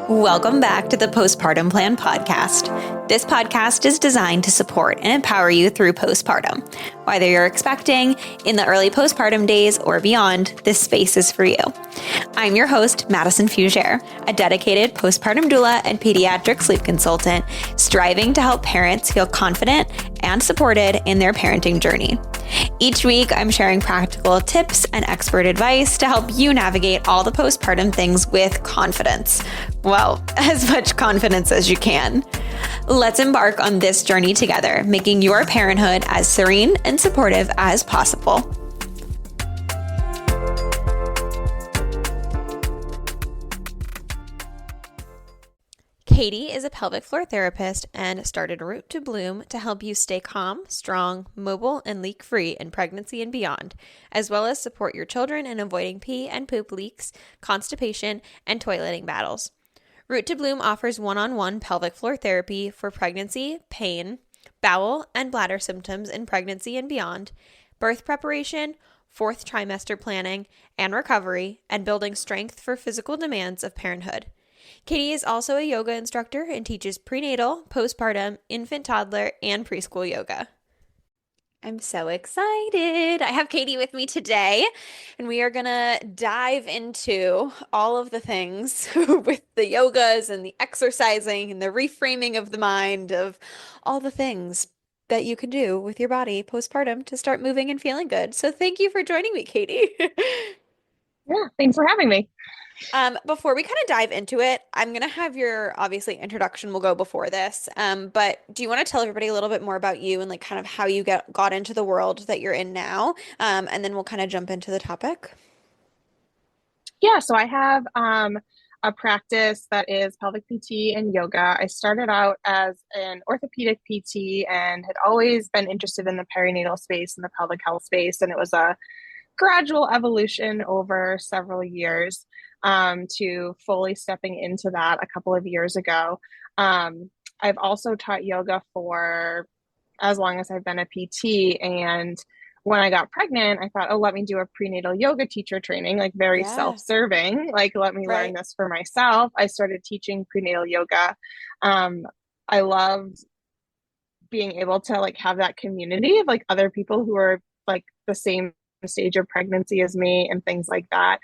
Welcome back to the Postpartum Plan podcast. This podcast is designed to support and empower you through postpartum. Whether you're expecting, in the early postpartum days, or beyond, this space is for you. I'm your host, Madison Fugere, a dedicated postpartum doula and pediatric sleep consultant, striving to help parents feel confident and supported in their parenting journey. Each week, I'm sharing practical tips and expert advice to help you navigate all the postpartum things with confidence. Well, as much confidence as you can. Let's embark on this journey together, making your parenthood as serene and supportive as possible. Katie is a pelvic floor therapist and started Root to Bloom to help you stay calm, strong, mobile, and leak-free in pregnancy and beyond, as well as support your children in avoiding pee and poop leaks, constipation, and toileting battles. Root to Bloom offers one-on-one pelvic floor therapy for pregnancy, pain, bowel, and bladder symptoms in pregnancy and beyond, birth preparation, fourth trimester planning and recovery, and building strength for physical demands of parenthood. Katie is also a yoga instructor and teaches prenatal, postpartum, infant, toddler, and preschool yoga. I'm so excited. I have Katie with me today, and we are going to dive into all of the things with the yogas and the exercising and the reframing of the mind of all the things that you can do with your body postpartum to start moving and feeling good. So thank you for joining me, Katie. Yeah, thanks for having me. Before we kind of dive into it, I'm going to have your obviously introduction will go before this. But do you want to tell everybody a little bit more about you and like kind of how you got into the world that you're in now? And then we'll kind of jump into the topic. Yeah, so I have a practice that is pelvic PT and yoga. I started out as an orthopedic PT and had always been interested in the perinatal space and the pelvic health space. And it was a gradual evolution over several years to fully stepping into that a couple of years ago. I've also taught yoga for as long as I've been a PT. And when I got pregnant, I thought, oh, let me do a prenatal yoga teacher training, like very self-serving, like let me learn this for myself. I started teaching prenatal yoga. I loved being able to like have that community of like other people who are like the same stage of pregnancy as me and things like that.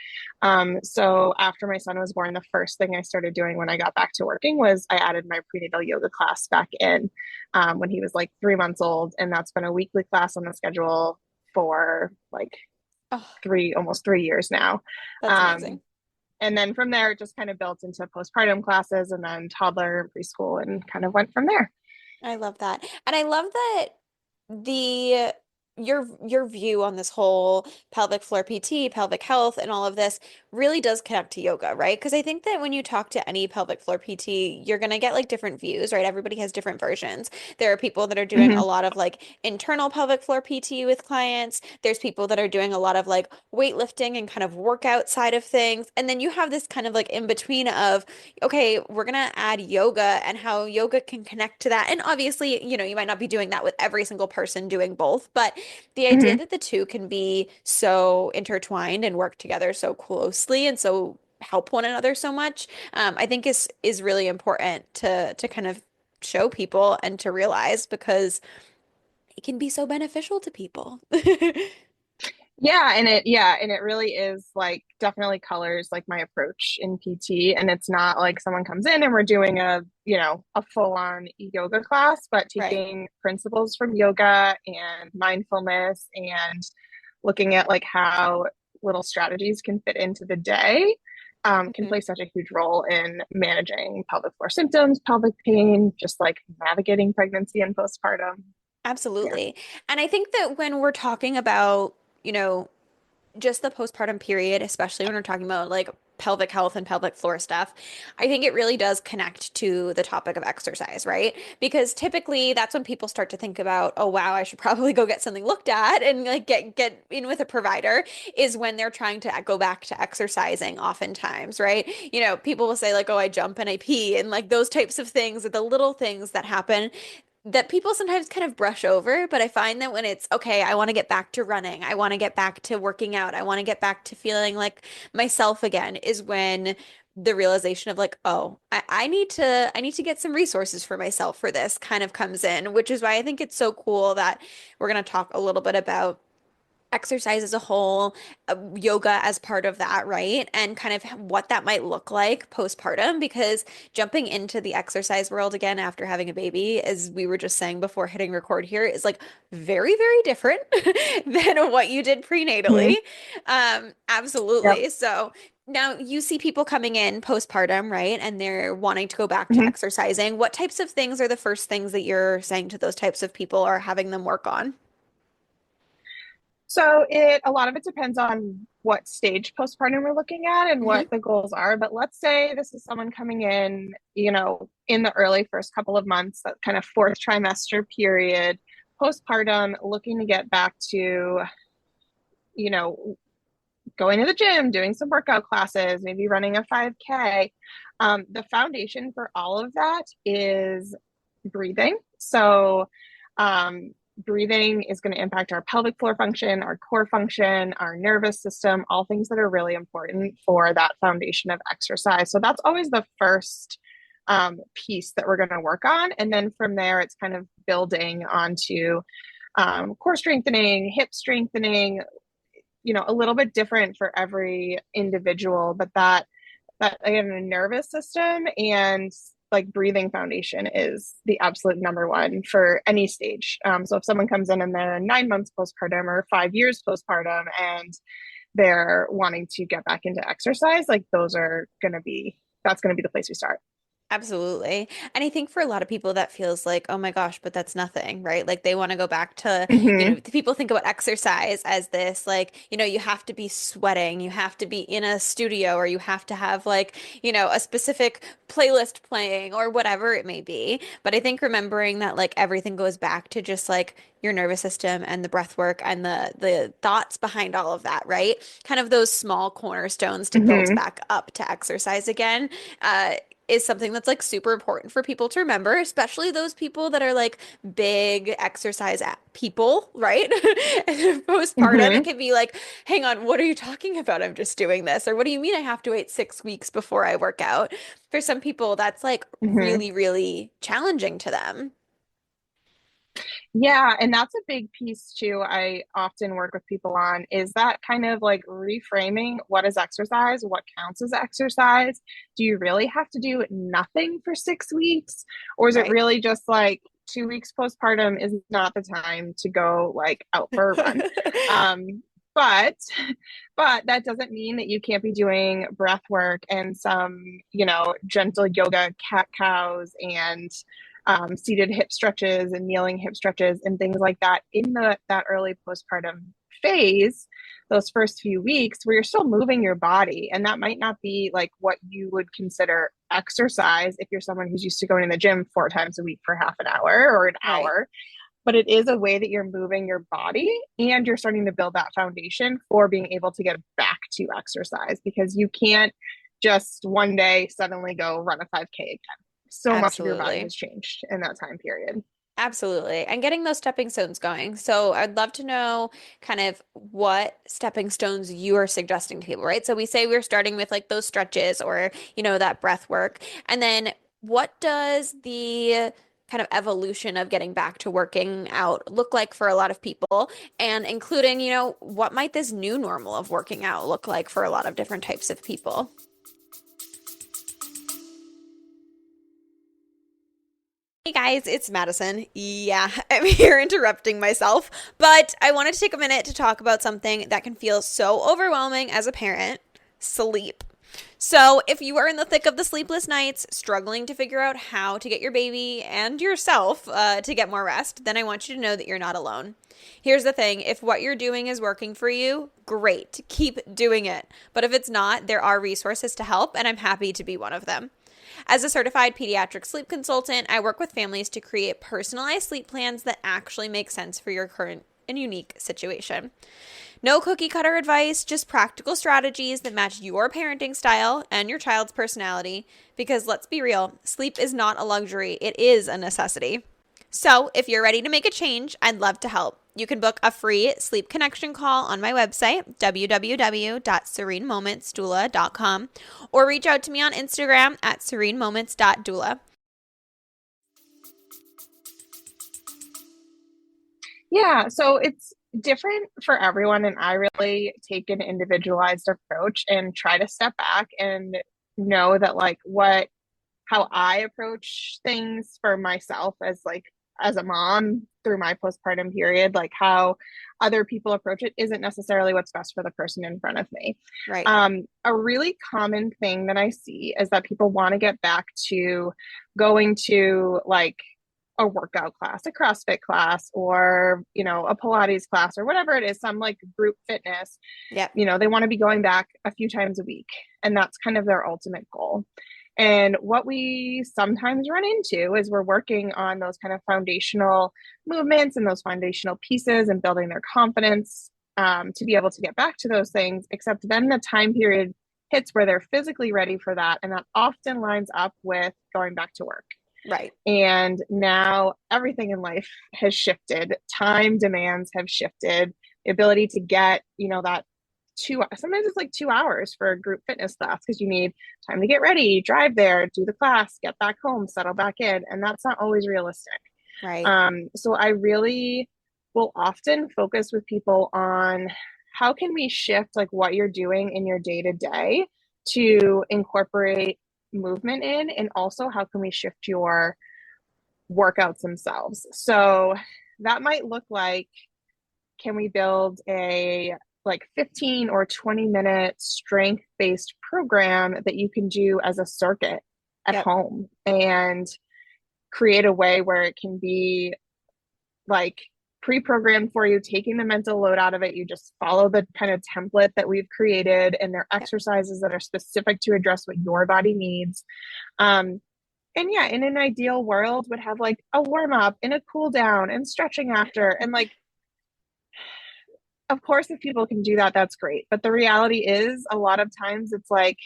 So after my son was born, the first thing I started doing when I got back to working was I added my prenatal yoga class back in when he was like 3 months old. And that's been a weekly class on the schedule for like almost 3 years now. That's amazing. And then from there, it just kind of built into postpartum classes and then toddler and preschool and kind of went from there. I love that. And I love that your view on this whole pelvic floor PT, pelvic health, and all of this really does connect to yoga, right? Because I think that when you talk to any pelvic floor PT, you're gonna get like different views, right? Everybody has different versions. There are people that are doing a lot of like internal pelvic floor PT with clients. There's people that are doing a lot of like weightlifting and kind of workout side of things. And then you have this kind of like in between of, okay, we're gonna add yoga and how yoga can connect to that. And obviously, you know, you might not be doing that with every single person doing both, but the idea that the two can be so intertwined and work together so closely and so help one another so much, I think is really important to kind of show people and to realize because it can be so beneficial to people. Yeah, and it really is like definitely colors like my approach in PT. And it's not like someone comes in and we're doing a full-on yoga class, but taking principles from yoga and mindfulness and looking at like how little strategies can fit into the day can play such a huge role in managing pelvic floor symptoms, pelvic pain, just like navigating pregnancy and postpartum. Absolutely. Yeah. And I think that when we're talking about just the postpartum period, especially when we're talking about like pelvic health and pelvic floor stuff, I think it really does connect to the topic of exercise, right? Because typically that's when people start to think about, oh wow, I should probably go get something looked at and like get in with a provider is when they're trying to go back to exercising oftentimes, right? You know, people will say like, oh, I jump and I pee and like those types of things are the little things that happen that people sometimes kind of brush over, but I find that when it's okay, I want to get back to running, I want to get back to working out, I want to get back to feeling like myself again, is when the realization of like, oh, I need to get some resources for myself for this kind of comes in, which is why I think it's so cool that we're going to talk a little bit about exercise as a whole, yoga as part of that, right? And kind of what that might look like postpartum, because jumping into the exercise world again after having a baby, as we were just saying before hitting record here, is like very, very different than what you did prenatally. Mhm. Yep. Absolutely. So now you see people coming in postpartum, right? And they're wanting to go back to Mhm. exercising. What types of things are the first things that you're saying to those types of people or having them work on? So a lot of it depends on what stage postpartum we're looking at and Hmm. what the goals are. But let's say this is someone coming in, in the early first couple of months, that kind of fourth trimester period, postpartum, looking to get back to, you know, going to the gym, doing some workout classes, maybe running a 5K. The foundation for all of that is breathing. So, breathing is going to impact our pelvic floor function, our core function, our nervous system, all things that are really important for that foundation of exercise. So, that's always the first piece that we're going to work on. And then from there, it's kind of building onto core strengthening, hip strengthening, a little bit different for every individual, but that again, the nervous system and like breathing foundation is the absolute number one for any stage. So if someone comes in and they're 9 months postpartum or 5 years postpartum and they're wanting to get back into exercise, like that's going to be the place we start. Absolutely. And I think for a lot of people that feels like, oh my gosh, but that's nothing, right? Like they want to go back to, Mm-hmm. people think about exercise as this, like, you have to be sweating, you have to be in a studio, or you have to have like, a specific playlist playing or whatever it may be. But I think remembering that like everything goes back to just like your nervous system and the breath work and the thoughts behind all of that, right? Kind of those small cornerstones to build Mm-hmm. back up to exercise again. Is something that's like super important for people to remember, especially those people that are like big exercise people, right? Postpartum, it Mm-hmm. can be like, hang on, what are you talking about? I'm just doing this. Or what do you mean I have to wait 6 weeks before I work out? For some people, that's like Mm-hmm. really, really challenging to them. Yeah, and that's a big piece too. I often work with people on is that kind of like reframing what is exercise, what counts as exercise. Do you really have to do nothing for 6 weeks? Or is it Right. really just like 2 weeks postpartum is not the time to go like out for a run? Um, but but that doesn't mean that you can't be doing breath work and some, gentle yoga cat cows and seated hip stretches and kneeling hip stretches and things like that in that early postpartum phase, those first few weeks where you're still moving your body. And that might not be like what you would consider exercise if you're someone who's used to going to the gym 4 times a week for half an hour or an Right. hour. But it is a way that you're moving your body and you're starting to build that foundation for being able to get back to exercise because you can't just one day suddenly go run a 5K again. So much of your body Absolutely. has changed in that time period. Absolutely. And getting those stepping stones going. So I'd love to know kind of what stepping stones you are suggesting to people, right? So we say we're starting with like those stretches or, that breath work. And then what does the kind of evolution of getting back to working out look like for a lot of people? And including, what might this new normal of working out look like for a lot of different types of people? Hey guys, it's Madison. Yeah, I'm here interrupting myself, but I wanted to take a minute to talk about something that can feel so overwhelming as a parent, sleep. So, if you are in the thick of the sleepless nights, struggling to figure out how to get your baby and yourself to get more rest, then I want you to know that you're not alone. Here's the thing, if what you're doing is working for you, great, keep doing it. But if it's not, there are resources to help, and I'm happy to be one of them. As a certified pediatric sleep consultant, I work with families to create personalized sleep plans that actually make sense for your current and unique situation. No cookie cutter advice, just practical strategies that match your parenting style and your child's personality. Because let's be real, sleep is not a luxury, it is a necessity. So, if you're ready to make a change, I'd love to help. You can book a free sleep connection call on my website, www.serenemomentsdoula.com, or reach out to me on Instagram at serenemoments.doula. Yeah, so it's different for everyone, and I really take an individualized approach and try to step back and know that like what how I approach things for myself as a mom through my postpartum period, like how other people approach it isn't necessarily what's best for the person in front of me. Right. A really common thing that I see is that people want to get back to going to like a workout class, a CrossFit class, or, a Pilates class or whatever it is, some like group fitness. Yep. They want to be going back a few times a week. And that's kind of their ultimate goal. And what we sometimes run into is we're working on those kind of foundational movements and those foundational pieces and building their confidence to be able to get back to those things. Except then the time period hits where they're physically ready for that. And that often lines up with going back to work. Right. And now everything in life has shifted. Time demands have shifted. The ability to get, that sometimes it's like 2 hours for a group fitness class because you need time to get ready, drive there, do the class, get back home, settle back in. And that's not always realistic. Right. So I really will often focus with people on how can we shift like what you're doing in your day to day to incorporate movement in, and also how can we shift your workouts themselves. So that might look like, can we build a like 15 or 20-minute strength based program that you can do as a circuit at Yep. home, and create a way where it can be like pre-programmed for you, taking the mental load out of it. You just follow the kind of template that we've created, and they're Yep. exercises that are specific to address what your body needs. And yeah, in an ideal world would have like a warm up and a cool down and stretching after. And like, of course, if people can do that, that's great. But the reality is a lot of times it's like,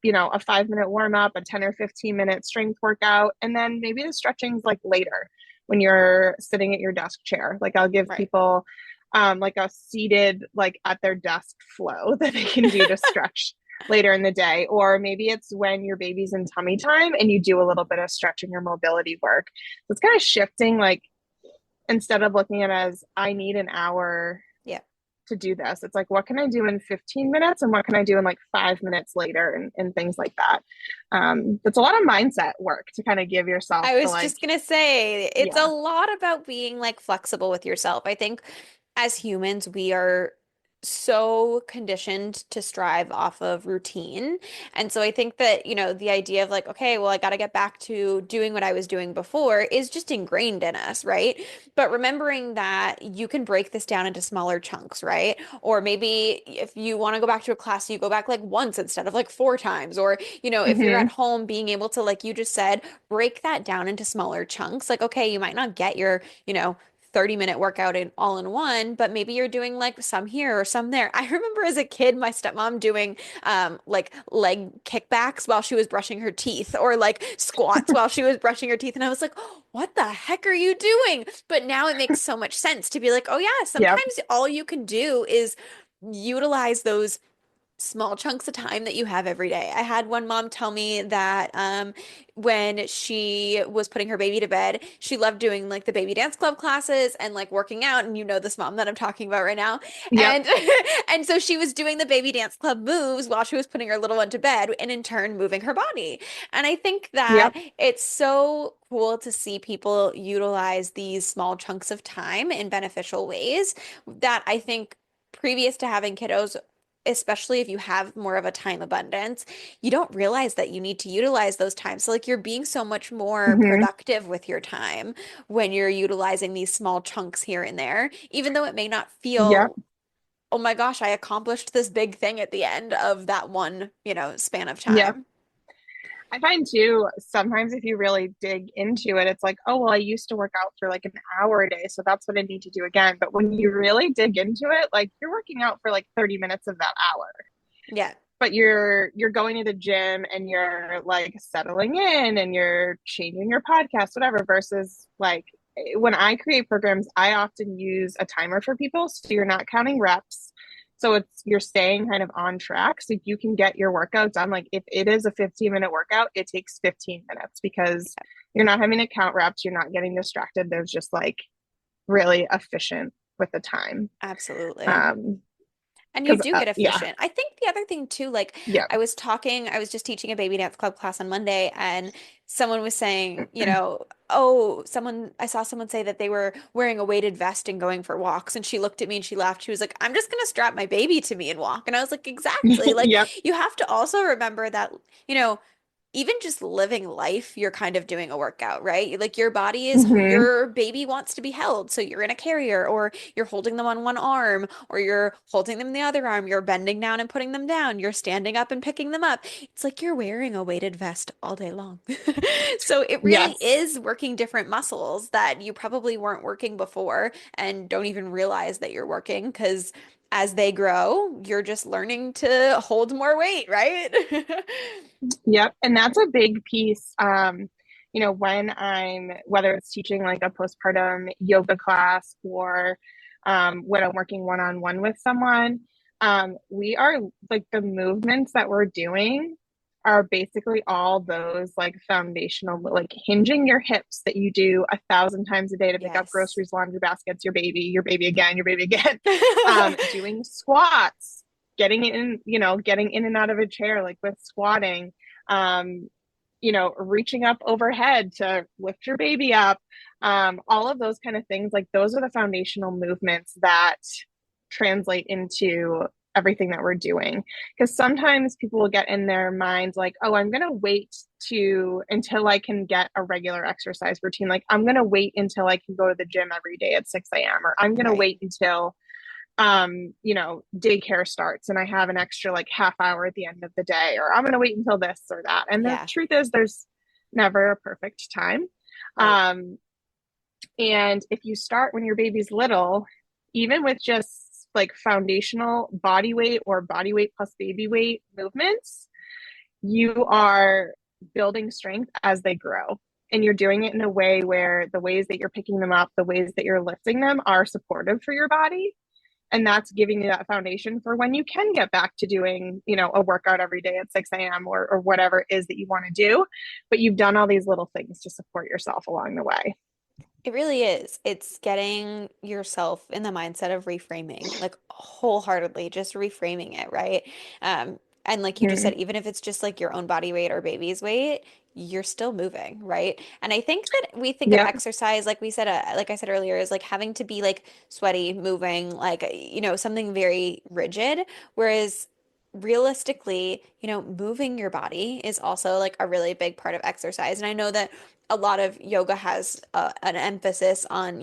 a 5-minute warm up, a 10 or 15-minute strength workout. And then maybe the stretching's like later when you're sitting at your desk chair. Like I'll give Right. people like a seated, like at their desk flow that they can do to stretch later in the day. Or maybe it's when your baby's in tummy time and you do a little bit of stretching or mobility work. So it's kind of shifting, like instead of looking at it as I need an hour Yeah. to do this, it's like, what can I do in 15 minutes and what can I do in like 5 minutes later, and things like that. It's a lot of mindset work to kind of give yourself I the was like, just gonna say, it's a yeah. lot about being like flexible with yourself. I think as humans, we are so conditioned to strive off of routine. And so I think that, the idea of like, okay, well, I got to get back to doing what I was doing before is just ingrained in us, right? But remembering that you can break this down into smaller chunks, right? Or maybe if you want to go back to a class, you go back like once instead of like 4 times. Or, if you're at Mm-hmm. home, being able to, like you just said, break that down into smaller chunks. Like, okay, you might not get your, 30-minute workout in all in one, but maybe you're doing like some here or some there. I remember as a kid, my stepmom doing like leg kickbacks while she was brushing her teeth, or like squats while she was brushing her teeth. And I was like, oh, what the heck are you doing? But now it makes so much sense to be like, oh yeah, Yep. sometimes all you can do is utilize those small chunks of time that you have every day. I had one mom tell me that when she was putting her baby to bed, she loved doing like the baby dance club classes and like working out. And this mom that I'm talking about right now. Yep. And and so she was doing the baby dance club moves while she was putting her little one to bed, and in turn moving her body. And I think that Yep. it's so cool to see people utilize these small chunks of time in beneficial ways that I think previous to having kiddos, especially if you have more of a time abundance, you don't realize that you need to utilize those times. So like you're being so much more Mm-hmm. productive with your time when you're utilizing these small chunks here and there, even though it may not Yep. feel, oh my gosh, I accomplished this big thing at the end of that one, span of Yep. time. I find too, sometimes if you really dig into it, it's like, oh, well, I used to work out for like an hour a day, so that's what I need to do again. But when you really dig into it, like you're working out for like 30 minutes of that hour. Yeah. But you're going to the gym and you're like settling in and you're changing your podcast, whatever, versus like when I create programs, I often use a timer for people. So you're not counting reps. So you're staying kind of on track. So you can get your workout done. Like if it is a 15-minute workout, it takes 15 minutes because you're not having to count reps. You're not getting distracted. There's just like really efficient with the time. Absolutely. Um, And you because do get yeah, efficient. I think the other thing too, like yeah. I was just teaching a baby dance club class on Monday, and someone was saying, oh, I saw someone say that they were wearing a weighted vest and going for walks. And she looked at me and she laughed. She was like, I'm just going to strap my baby to me and walk. And I was like, exactly. Like, Yep. you have to also remember that, you know, even just living life, you're kind of doing a workout, right? Like Hmm. your baby wants to be held. So you're in a carrier or you're holding them on one arm or you're holding them in the other arm. You're bending down and putting them down. You're standing up and picking them up. It's like you're wearing a weighted vest all day long. So it really Yes. is working different muscles that you probably weren't working before and don't even realize that you're working because as they grow, you're just learning to hold more weight, right? Yep. And that's a big piece. When whether it's teaching like a postpartum yoga class or when I'm working one-on-one with someone, we are like the movements that we're doing are basically all those like foundational, like hinging your hips that you do 1,000 times a day to pick up Yes. groceries, laundry baskets, your baby again, your baby again, doing squats, getting in and out of a chair, like with squatting, um, reaching up overhead to lift your baby up, all of those kind of things. Like those are the foundational movements that translate into everything that we're doing. Because sometimes people will get in their minds like, oh, I'm going to wait to until I can get a regular exercise routine. Like I'm going to wait until I can go to the gym every day at 6 a.m. or I'm going to Right. wait until daycare starts and I have an extra like half hour at the end of the day, or I'm going to wait until this or that. And the Yeah. truth is, there's never a perfect time. Right. Um, and if you start when your baby's little, even with just like foundational body weight or body weight plus baby weight movements, you are building strength as they grow. And you're doing it in a way where the ways that you're picking them up, the ways that you're lifting them are supportive for your body, and that's giving you that foundation for when you can get back to doing a workout every day at 6 a.m. or whatever it is that you want to do, but you've done all these little things to support yourself along the way. It really is. It's getting yourself in the mindset of reframing, like wholeheartedly just reframing it, right? And like you just Hmm. said, even if it's just like your own body weight or baby's weight, you're still moving, right? And I think that we think of Yep. exercise, like we said, like I said earlier, is like having to be like sweaty, moving, like, something very rigid. Whereas realistically, moving your body is also like a really big part of exercise. And I know that a lot of yoga has an emphasis on,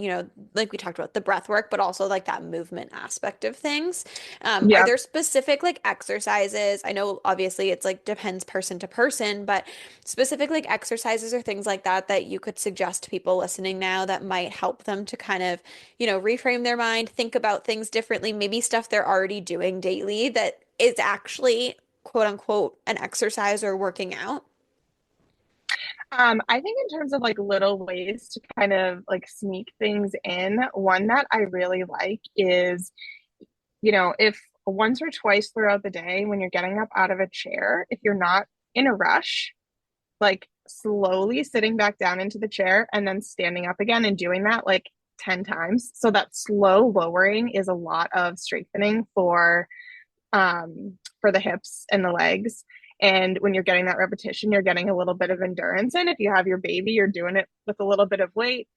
like we talked about the breath work, but also like that movement aspect of things. Are Yep. there specific like exercises? I know obviously it's like depends person to person, but specific like exercises or things like that that you could suggest to people listening now that might help them to kind of, reframe their mind, think about things differently, maybe stuff they're already doing daily that is actually quote unquote an exercise or working out. I think in terms of like little ways to kind of like sneak things in, one that I really like is, if once or twice throughout the day when you're getting up out of a chair, if you're not in a rush, like slowly sitting back down into the chair and then standing up again and doing that like 10 times. So that slow lowering is a lot of strengthening for the hips and the legs. And when you're getting that repetition, you're getting a little bit of endurance. And if you have your baby, you're doing it with a little bit of weight.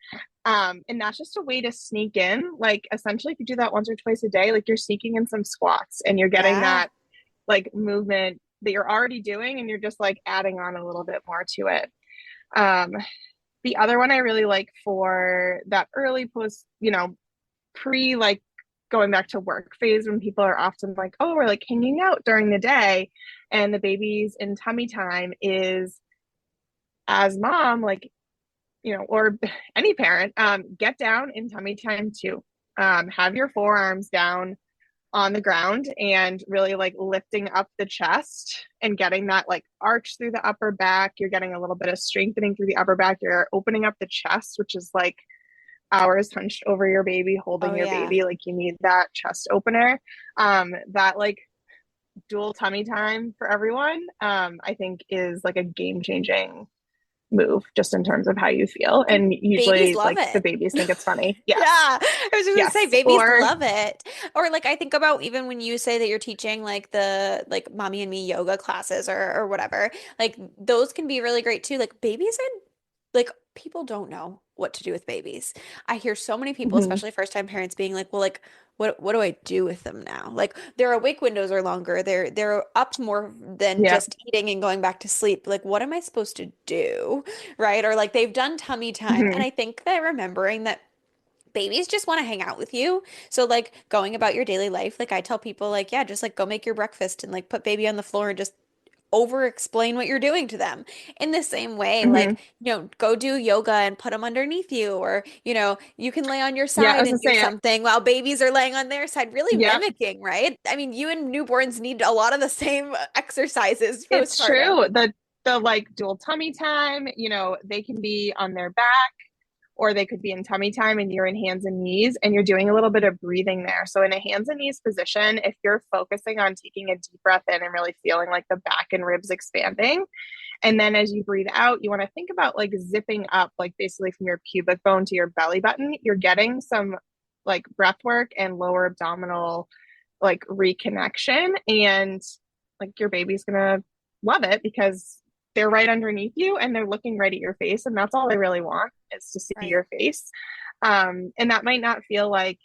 And that's just a way to sneak in. Like essentially, if you do that once or twice a day, like you're sneaking in some squats and you're getting Yeah. that like movement that you're already doing and you're just like adding on a little bit more to it. Um, the other one I really like for that early post, pre like going back to work phase when people are often like, oh, we're like hanging out during the day and the baby's in tummy time is as mom, like, or any parent, get down in tummy time too. Have your forearms down on the ground and really like lifting up the chest and getting that like arch through the upper back. You're getting a little bit of strengthening through the upper back. You're opening up the chest, which is like hours hunched over your baby, Oh holding your yeah. baby. Like you need that chest opener. That like dual tummy time for everyone, I think is like a game changing move just in terms of how you feel. And And babies usually love like the it. babies think it's funny. Yes. Yeah, I was just gonna say Yes. babies Or love it. Or like I think about even when you say that you're teaching like the like mommy and me yoga classes or whatever, like those can be really great too. Like babies are like people don't know what to do with babies. I hear so many people, mhm. especially first time parents, being like, well, like what do I do with them now? Like their awake windows are longer. They're up more than Yeah. just eating and going back to sleep. Like what am I supposed to do? Right? Or like they've done tummy time. And Mhm. I think that remembering that babies just want to hang out with you. So like going about your daily life, like I tell people like, yeah, just like go make your breakfast and like put baby on the floor and just over explain what you're doing to them. In the same way, like, Mhm. go do yoga and put them underneath you, or, you can lay on your Yeah, I side was and gonna do say it. something while babies are laying on their side, really Yep. mimicking, right? I mean, you and newborns need a lot of the same exercises It's postpartum. true. The like dual tummy time, they can be on their back or they could be in tummy time and you're in hands and knees and you're doing a little bit of breathing there. So in a hands and knees position, if you're focusing on taking a deep breath in and really feeling like the back and ribs expanding, and then as you breathe out, you want to think about like zipping up, like basically from your pubic bone to your belly button. You're getting some like breath work and lower abdominal like reconnection. And like your baby's going to love it because they're right underneath you and they're looking right at your face. And that's all they really want is to see Right. your face. And that might not feel like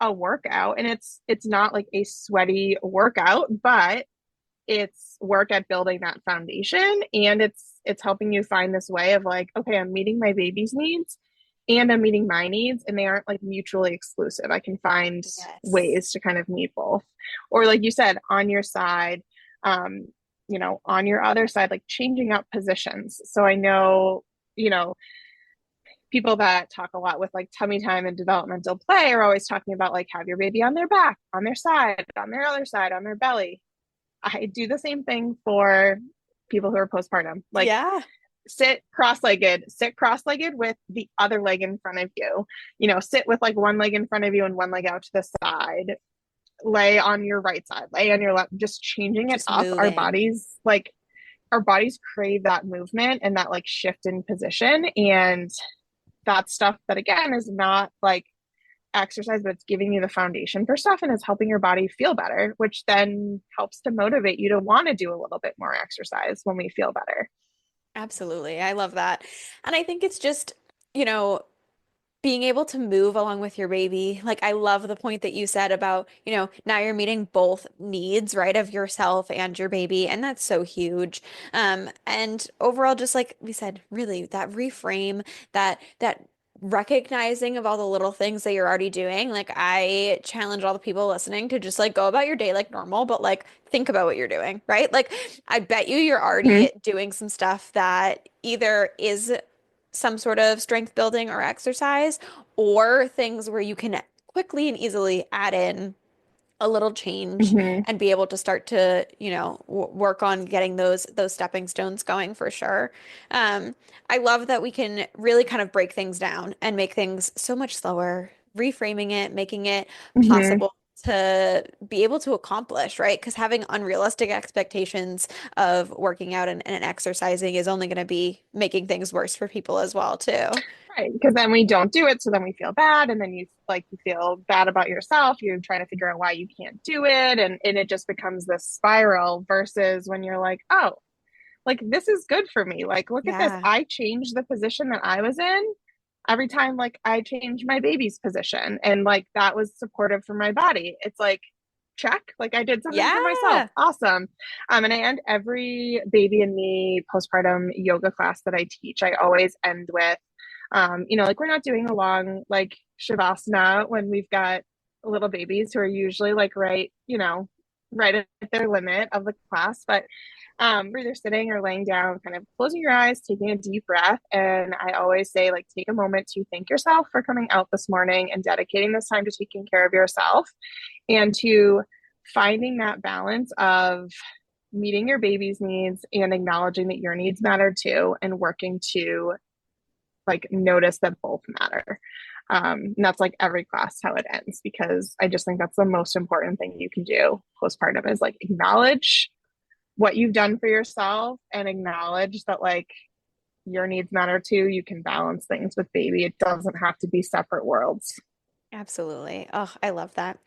a workout. And it's not like a sweaty workout, but it's work at building that foundation and it's helping you find this way of like, okay, I'm meeting my baby's needs and I'm meeting my needs and they aren't like mutually exclusive. I can find Yes. ways to kind of meet both. Or like you said, on your side, um, on your other side, like changing up positions. So I know, you know, people that talk a lot with like tummy time and developmental play are always talking about like have your baby on their back, on their side, on their other side, on their belly. I do the same thing for people who are postpartum. Like Yeah. sit cross-legged with the other leg in front of you. Sit with like one leg in front of you and one leg out to the side. Lay on your right side, lay on your left, just changing it Just up. moving. Our bodies crave that movement and that like shift in position. And that stuff that again is not like exercise, but it's giving you the foundation for stuff and it's helping your body feel better, which then helps to motivate you to want to do a little bit more exercise when we feel better. Absolutely. I love that. And I think it's just, you know, being able to move along with your baby. Like I love the point that you said about, now you're meeting both needs, right, of yourself and your baby, and that's so huge. And overall, just like we said, really that reframe, that recognizing of all the little things that you're already doing. Like I challenge all the people listening to just like go about your day like normal, but like think about what you're doing, right? Like I bet you're Mm-hmm. already doing some stuff that either is some sort of strength building or exercise, or things where you can quickly and easily add in a little change Mm-hmm. and be able to start to, work on getting those stepping stones going for sure. Um, I love that we can really kind of break things down and make things so much slower, reframing it, making it Mm-hmm. possible to be able to accomplish, right? Because having unrealistic expectations of working out and exercising is only going to be making things worse for people as well, too. Right. Because then we don't do it. So then we feel bad. And then you feel bad about yourself. You're trying to figure out why you can't do it. And it just becomes this spiral versus when you're like, oh, like this is good for me. Like, look at this. Yeah. I changed the position that I was in every time, like I changed my baby's position. And like that was supportive for my body. It's like, check, like I did something for myself. Yeah. Awesome. And I end every baby and me postpartum yoga class that I teach, I always end with like we're not doing a long like shavasana when we've got little babies who are usually like right at their limit of the class, but where they're sitting or laying down, kind of closing your eyes, taking a deep breath. And I always say, like, take a moment to thank yourself for coming out this morning and dedicating this time to taking care of yourself and to finding that balance of meeting your baby's needs and acknowledging that your needs matter too and working to like notice that both matter. And that's like every class how it ends, because I just think that's the most important thing you can do postpartum is like acknowledge what you've done for yourself and acknowledge that like your needs matter too. You can balance things with baby. It doesn't have to be separate worlds. Absolutely. Oh, I love that.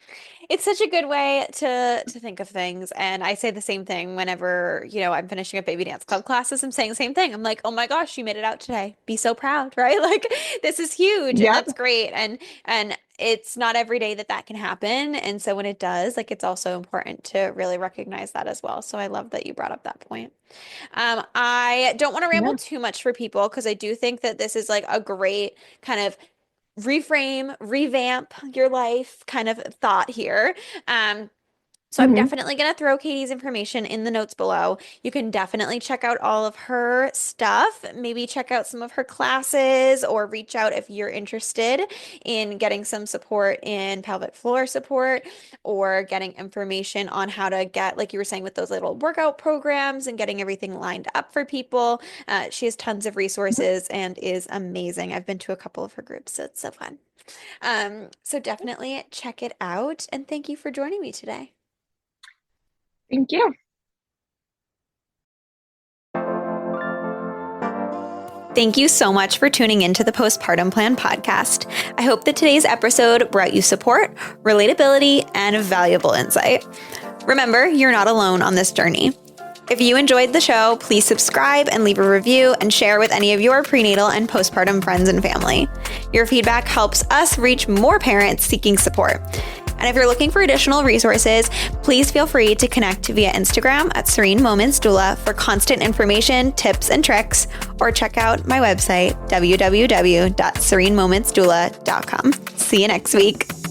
It's such a good way to think of things. And I say the same thing whenever, I'm finishing up baby dance club classes. I'm saying the same thing. I'm like, oh my gosh, you made it out today. Be so proud, right? Like this is huge and Yep. that's great. And it's not every day that that can happen. And so when it does, like it's also important to really recognize that as well. So I love that you brought up that point. I don't want to ramble Yeah. too much for people because I do think that this is like a great kind of reframe, revamp your life kind of thought here. So I'm Hmm. definitely going to throw Katie's information in the notes below. You can definitely check out all of her stuff, maybe check out some of her classes or reach out if you're interested in getting some support in pelvic floor support or getting information on how to get, like you were saying, with those little workout programs and getting everything lined up for people. She has tons of resources and is amazing. I've been to a couple of her groups, so it's so fun. So definitely check it out. And thank you for joining me today. Thank you. Thank you so much for tuning into the Postpartum Plan podcast. I hope that today's episode brought you support, relatability, and valuable insight. Remember, you're not alone on this journey. If you enjoyed the show, please subscribe and leave a review and share with any of your prenatal and postpartum friends and family. Your feedback helps us reach more parents seeking support. And if you're looking for additional resources, please feel free to connect via Instagram at Serene Moments Doula for constant information, tips, and tricks, or check out my website, www.serenemomentsdoula.com. See you next week.